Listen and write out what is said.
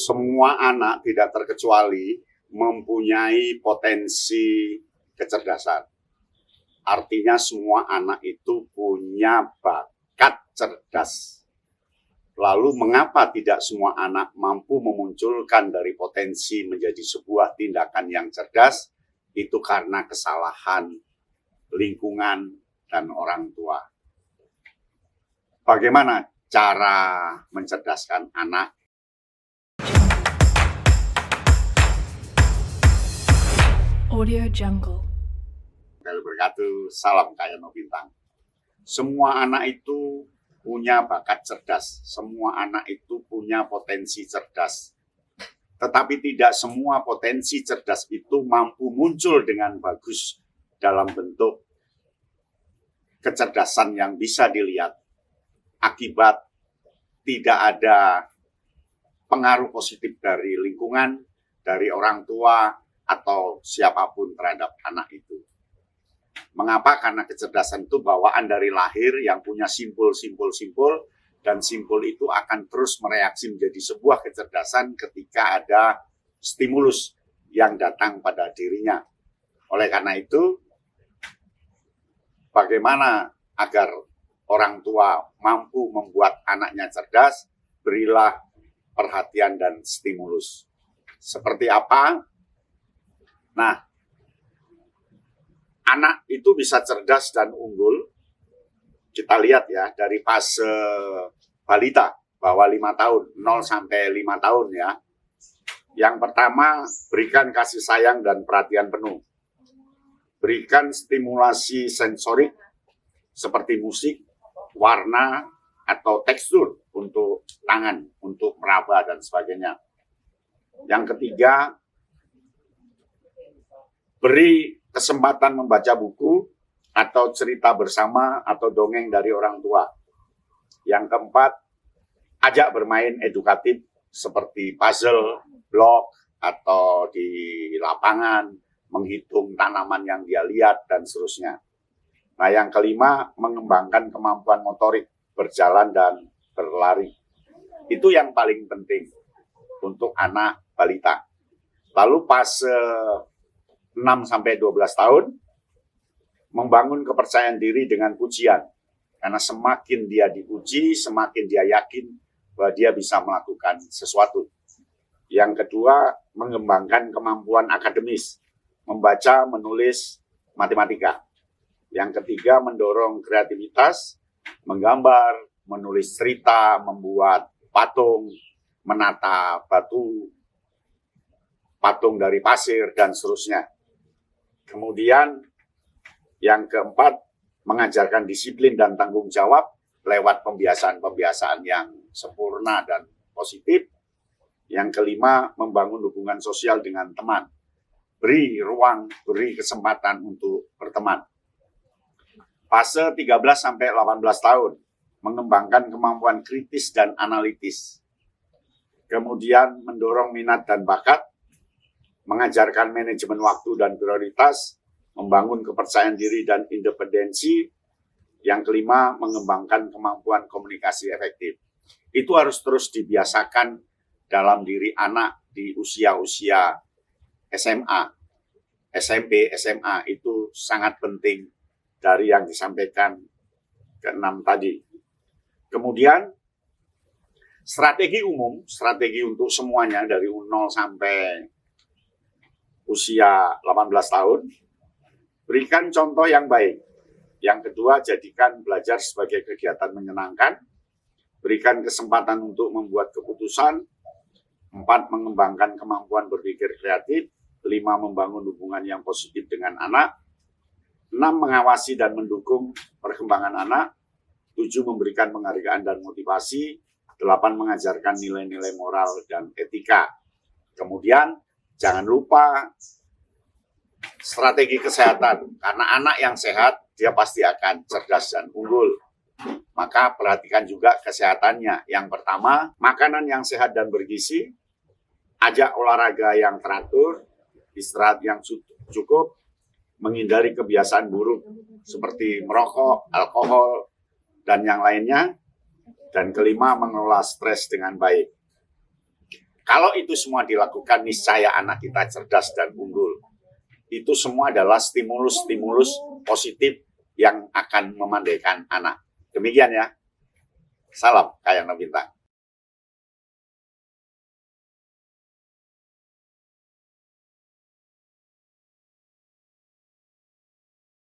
semua anak tidak terkecuali mempunyai potensi kecerdasan. Artinya semua anak itu punya bakat cerdas. Lalu mengapa tidak semua anak mampu memunculkan dari potensi menjadi sebuah tindakan yang cerdas? Itu karena kesalahan lingkungan dan orang tua. Bagaimana cara mencerdaskan anak? Audio Jungle. Wabarakatuh, salam kaya no bintang. Semua anak itu punya bakat cerdas, semua anak itu punya potensi cerdas. Tetapi tidak semua potensi cerdas itu mampu muncul dengan bagus dalam bentuk kecerdasan yang bisa dilihat akibat tidak ada pengaruh positif dari lingkungan, dari orang tua, atau siapapun terhadap anak itu. Mengapa? Karena kecerdasan itu bawaan dari lahir yang punya simpul, dan simpul itu akan terus mereaksi menjadi sebuah kecerdasan ketika ada stimulus yang datang pada dirinya. Oleh karena itu, bagaimana agar orang tua mampu membuat anaknya cerdas? Berilah perhatian dan stimulus. Seperti apa? Nah, anak itu bisa cerdas dan unggul. Kita lihat ya, dari fase balita, bawah 5 tahun, 0 sampai 5 tahun ya. Yang pertama, berikan kasih sayang dan perhatian penuh. Berikan stimulasi sensorik seperti musik, warna, atau tekstur untuk tangan, untuk meraba dan sebagainya. Yang ketiga, beri kesempatan membaca buku atau cerita bersama atau dongeng dari orang tua. Yang keempat, ajak bermain edukatif seperti puzzle, blok, atau di lapangan, menghitung tanaman yang dia lihat, dan seterusnya. Nah, yang kelima, mengembangkan kemampuan motorik, berjalan dan berlari. Itu yang paling penting untuk anak balita. Lalu fase 6-12 tahun, membangun kepercayaan diri dengan pujian. Karena semakin dia dipuji, semakin dia yakin bahwa dia bisa melakukan sesuatu. Yang kedua, mengembangkan kemampuan akademis, membaca, menulis, matematika. Yang ketiga, mendorong kreativitas, menggambar, menulis cerita, membuat patung, menata batu, patung dari pasir, dan seterusnya. Kemudian yang keempat, mengajarkan disiplin dan tanggung jawab lewat pembiasaan-pembiasaan yang sempurna dan positif. Yang kelima, membangun hubungan sosial dengan teman. Beri ruang, beri kesempatan untuk berteman. Fase 13-18 tahun, mengembangkan kemampuan kritis dan analitis. Kemudian mendorong minat dan bakat, mengajarkan manajemen waktu dan prioritas, membangun kepercayaan diri dan independensi. Yang kelima, mengembangkan kemampuan komunikasi efektif. Itu harus terus dibiasakan dalam diri anak di usia-usia SMA, SMP, SMA. Itu sangat penting dari yang disampaikan ke-6 tadi. Kemudian, strategi umum, strategi untuk semuanya dari 0 sampai usia 18 tahun, berikan contoh yang baik. Yang kedua, jadikan belajar sebagai kegiatan menyenangkan. Berikan kesempatan untuk membuat keputusan. 4, mengembangkan kemampuan berpikir kreatif. 5, membangun hubungan yang positif dengan anak. 6, mengawasi dan mendukung perkembangan anak. 7, memberikan penghargaan dan motivasi. 8, mengajarkan nilai-nilai moral dan etika. Kemudian, jangan lupa strategi kesehatan, karena anak yang sehat, dia pasti akan cerdas dan unggul. Maka perhatikan juga kesehatannya. Yang pertama, makanan yang sehat dan bergizi, ajak olahraga yang teratur, istirahat yang cukup, menghindari kebiasaan buruk seperti merokok, alkohol, dan yang lainnya. Dan kelima, mengelola stres dengan baik. Kalau itu semua dilakukan, niscaya anak kita cerdas dan unggul. Itu semua adalah stimulus-stimulus positif yang akan memandaikan anak. Demikian ya. Salam Kayang Bintang.